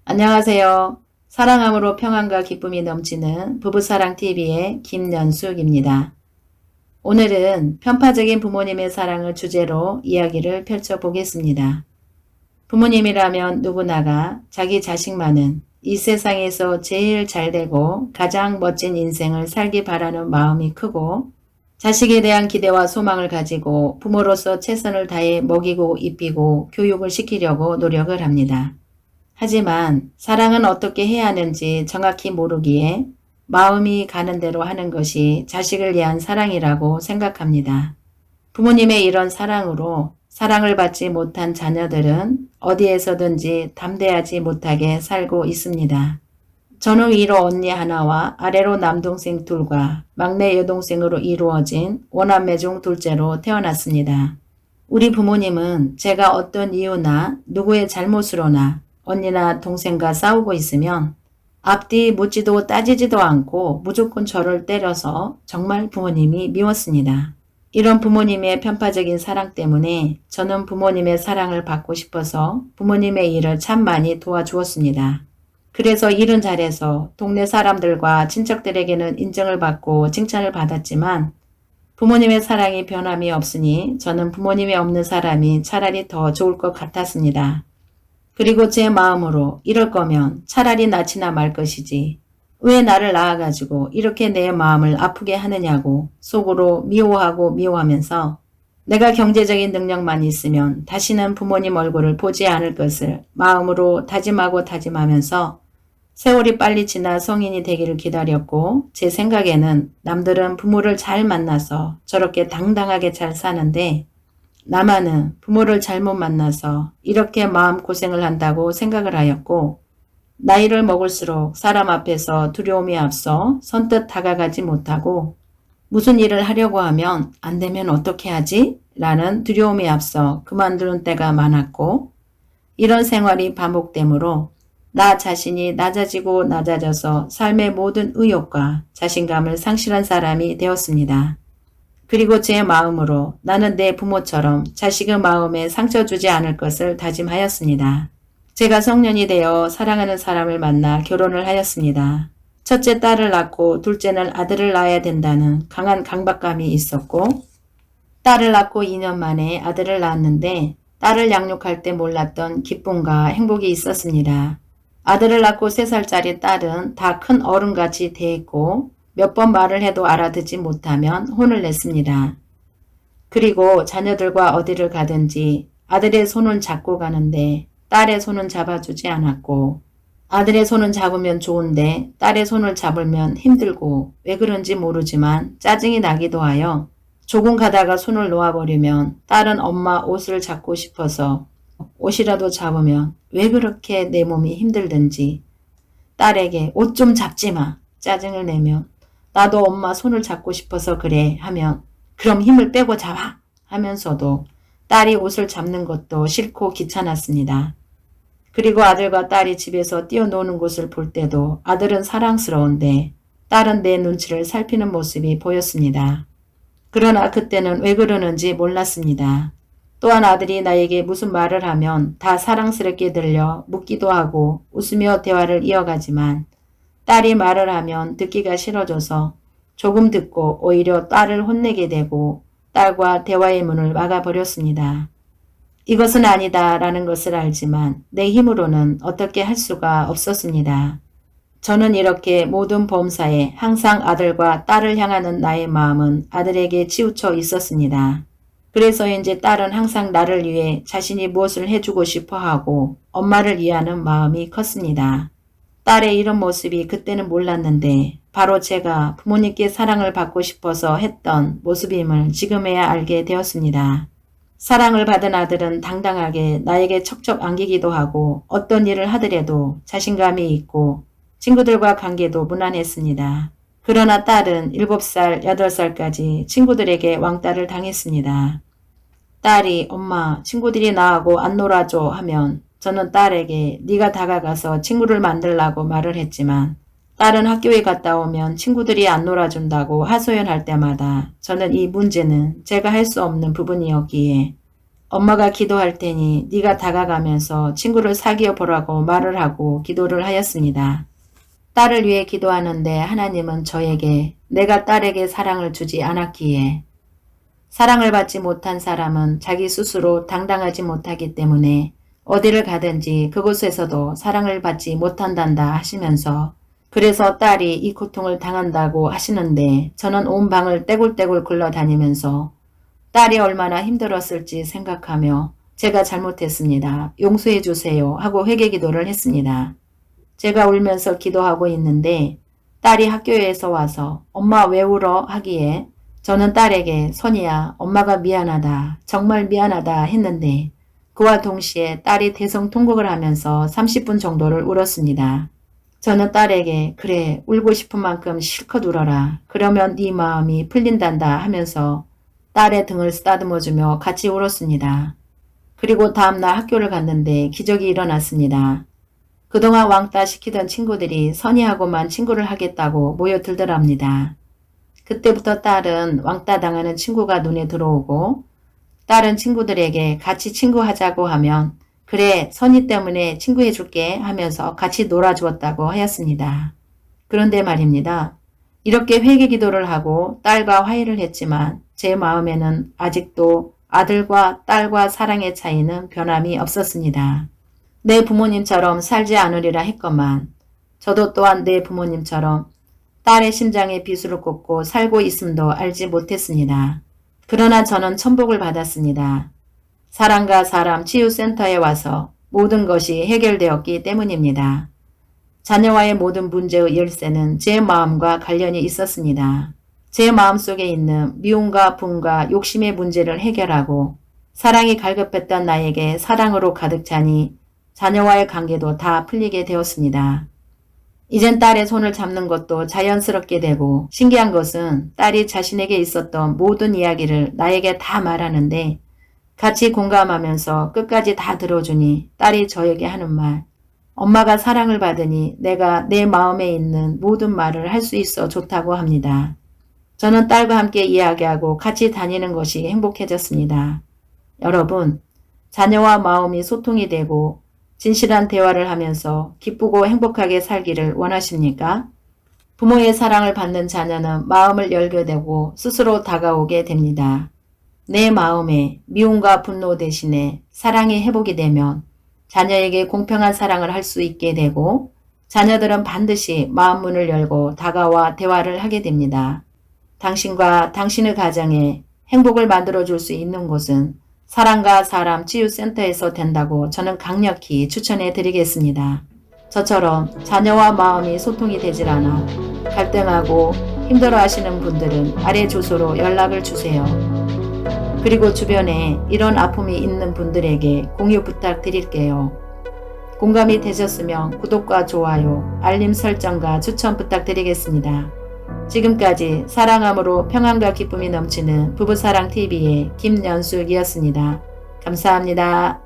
안녕하세요. 사랑함으로 평안과 기쁨이 넘치는 부부사랑TV의 김연숙입니다. 오늘은 편파적인 부모님의 사랑을 주제로 이야기를 펼쳐보겠습니다. 부모님이라면 누구나가 자기 자식만은 이 세상에서 제일 잘되고 가장 멋진 인생을 살기 바라는 마음이 크고, 자식에 대한 기대와 소망을 가지고 부모로서 최선을 다해 먹이고 입히고 교육을 시키려고 노력을 합니다. 하지만 사랑은 어떻게 해야 하는지 정확히 모르기에 마음이 가는 대로 하는 것이 자식을 위한 사랑이라고 생각합니다. 부모님의 이런 사랑으로 사랑을 받지 못한 자녀들은 어디에서든지 담대하지 못하게 살고 있습니다. 저는 위로 언니 하나와 아래로 남동생 둘과 막내 여동생으로 이루어진 오남매 중 둘째로 태어났습니다. 우리 부모님은 제가 어떤 이유나 누구의 잘못으로나 언니나 동생과 싸우고 있으면 앞뒤 묻지도 따지지도 않고 무조건 저를 때려서 정말 부모님이 미웠습니다. 이런 부모님의 편파적인 사랑 때문에 저는 부모님의 사랑을 받고 싶어서 부모님의 일을 참 많이 도와주었습니다. 그래서 일은 잘해서 동네 사람들과 친척들에게는 인정을 받고 칭찬을 받았지만 부모님의 사랑이 변함이 없으니 저는 부모님이 없는 사람이 차라리 더 좋을 것 같았습니다. 그리고 제 마음으로 이럴 거면 차라리 낳지나 말 것이지 왜 나를 낳아가지고 이렇게 내 마음을 아프게 하느냐고 속으로 미워하고 미워하면서 내가 경제적인 능력만 있으면 다시는 부모님 얼굴을 보지 않을 것을 마음으로 다짐하고 다짐하면서 세월이 빨리 지나 성인이 되기를 기다렸고, 제 생각에는 남들은 부모를 잘 만나서 저렇게 당당하게 잘 사는데 나만은 부모를 잘못 만나서 이렇게 마음고생을 한다고 생각을 하였고, 나이를 먹을수록 사람 앞에서 두려움이 앞서 선뜻 다가가지 못하고 무슨 일을 하려고 하면 안 되면 어떻게 하지? 라는 두려움이 앞서 그만두는 때가 많았고, 이런 생활이 반복되므로 나 자신이 낮아지고 낮아져서 삶의 모든 의욕과 자신감을 상실한 사람이 되었습니다. 그리고 제 마음으로 나는 내 부모처럼 자식의 마음에 상처 주지 않을 것을 다짐하였습니다. 제가 성년이 되어 사랑하는 사람을 만나 결혼을 하였습니다. 첫째 딸을 낳고 둘째는 아들을 낳아야 된다는 강한 강박감이 있었고, 딸을 낳고 2년 만에 아들을 낳았는데 딸을 양육할 때 몰랐던 기쁨과 행복이 있었습니다. 아들을 낳고 3살짜리 딸은 다 큰 어른같이 대했고 몇 번 말을 해도 알아듣지 못하면 혼을 냈습니다. 그리고 자녀들과 어디를 가든지 아들의 손은 잡고 가는데 딸의 손은 잡아주지 않았고, 아들의 손은 잡으면 좋은데 딸의 손을 잡으면 힘들고 왜 그런지 모르지만 짜증이 나기도 하여 조금 가다가 손을 놓아버리면 딸은 엄마 옷을 잡고 싶어서 옷이라도 잡으면 왜 그렇게 내 몸이 힘들든지 딸에게 옷 좀 잡지 마 짜증을 내면 나도 엄마 손을 잡고 싶어서 그래 하면 그럼 힘을 빼고 잡아 하면서도 딸이 옷을 잡는 것도 싫고 귀찮았습니다. 그리고 아들과 딸이 집에서 뛰어노는 곳을 볼 때도 아들은 사랑스러운데 딸은 내 눈치를 살피는 모습이 보였습니다. 그러나 그때는 왜 그러는지 몰랐습니다. 또한 아들이 나에게 무슨 말을 하면 다 사랑스럽게 들려 묻기도 하고 웃으며 대화를 이어가지만 딸이 말을 하면 듣기가 싫어져서 조금 듣고 오히려 딸을 혼내게 되고 딸과 대화의 문을 막아버렸습니다. 이것은 아니다 라는 것을 알지만 내 힘으로는 어떻게 할 수가 없었습니다. 저는 이렇게 모든 범사에 항상 아들과 딸을 향하는 나의 마음은 아들에게 치우쳐 있었습니다. 그래서인지 딸은 항상 나를 위해 자신이 무엇을 해주고 싶어 하고 엄마를 이해하는 마음이 컸습니다. 딸의 이런 모습이 그때는 몰랐는데 바로 제가 부모님께 사랑을 받고 싶어서 했던 모습임을 지금에야 알게 되었습니다. 사랑을 받은 아들은 당당하게 나에게 척척 안기기도 하고 어떤 일을 하더라도 자신감이 있고 친구들과 관계도 무난했습니다. 그러나 딸은 7살, 8살까지 친구들에게 왕따를 당했습니다. 딸이 엄마 친구들이 나하고 안 놀아줘 하면 저는 딸에게 네가 다가가서 친구를 만들라고 말을 했지만 딸은 학교에 갔다 오면 친구들이 안 놀아준다고 하소연할 때마다 저는 이 문제는 제가 할 수 없는 부분이었기에 엄마가 기도할 테니 네가 다가가면서 친구를 사귀어 보라고 말을 하고 기도를 하였습니다. 딸을 위해 기도하는데 하나님은 저에게 내가 딸에게 사랑을 주지 않았기에 사랑을 받지 못한 사람은 자기 스스로 당당하지 못하기 때문에 어디를 가든지 그곳에서도 사랑을 받지 못한단다 하시면서 그래서 딸이 이 고통을 당한다고 하시는데 저는 온 방을 떼굴떼굴 굴러다니면서 딸이 얼마나 힘들었을지 생각하며 제가 잘못했습니다. 용서해 주세요 하고 회개 기도를 했습니다. 제가 울면서 기도하고 있는데 딸이 학교에서 와서 엄마 왜 울어 하기에 저는 딸에게 선이야 엄마가 미안하다 정말 미안하다 했는데 그와 동시에 딸이 대성통곡을 하면서 30분 정도를 울었습니다. 저는 딸에게 그래 울고 싶은 만큼 실컷 울어라 그러면 네 마음이 풀린단다 하면서 딸의 등을 쓰다듬어주며 같이 울었습니다. 그리고 다음날 학교를 갔는데 기적이 일어났습니다. 그동안 왕따 시키던 친구들이 선의하고만 친구를 하겠다고 모여들더랍니다. 그때부터 딸은 왕따 당하는 친구가 눈에 들어오고 딸은 친구들에게 같이 친구하자고 하면 그래 선의 때문에 친구해줄게 하면서 같이 놀아주었다고 하였습니다. 그런데 말입니다. 이렇게 회개 기도를 하고 딸과 화해를 했지만 제 마음에는 아직도 아들과 딸과 사랑의 차이는 변함이 없었습니다. 내 부모님처럼 살지 않으리라 했건만 저도 또한 내 부모님처럼 딸의 심장에 비수를 꽂고 살고 있음도 알지 못했습니다. 그러나 저는 천복을 받았습니다. 사랑과 사람 치유센터에 와서 모든 것이 해결되었기 때문입니다. 자녀와의 모든 문제의 열쇠는 제 마음과 관련이 있었습니다. 제 마음속에 있는 미움과 분과 욕심의 문제를 해결하고 사랑이 갈급했던 나에게 사랑으로 가득 차니 자녀와의 관계도 다 풀리게 되었습니다. 이젠 딸의 손을 잡는 것도 자연스럽게 되고 신기한 것은 딸이 자신에게 있었던 모든 이야기를 나에게 다 말하는데 같이 공감하면서 끝까지 다 들어주니 딸이 저에게 하는 말 엄마가 사랑을 받으니 내가 내 마음에 있는 모든 말을 할 수 있어 좋다고 합니다. 저는 딸과 함께 이야기하고 같이 다니는 것이 행복해졌습니다. 여러분, 자녀와 마음이 소통이 되고 진실한 대화를 하면서 기쁘고 행복하게 살기를 원하십니까? 부모의 사랑을 받는 자녀는 마음을 열게 되고 스스로 다가오게 됩니다. 내 마음에 미움과 분노 대신에 사랑이 회복이 되면 자녀에게 공평한 사랑을 할 수 있게 되고 자녀들은 반드시 마음 문을 열고 다가와 대화를 하게 됩니다. 당신과 당신의 가정에 행복을 만들어줄 수 있는 곳은 사랑과 사람 치유센터에서 된다고 저는 강력히 추천해 드리겠습니다. 저처럼 자녀와 마음이 소통이 되질 않아 갈등하고 힘들어하시는 분들은 아래 주소로 연락을 주세요. 그리고 주변에 이런 아픔이 있는 분들에게 공유 부탁드릴게요. 공감이 되셨으면 구독과 좋아요, 알림 설정과 추천 부탁드리겠습니다. 지금까지 사랑함으로 평안과 기쁨이 넘치는 부부사랑TV의 김연숙이었습니다. 감사합니다.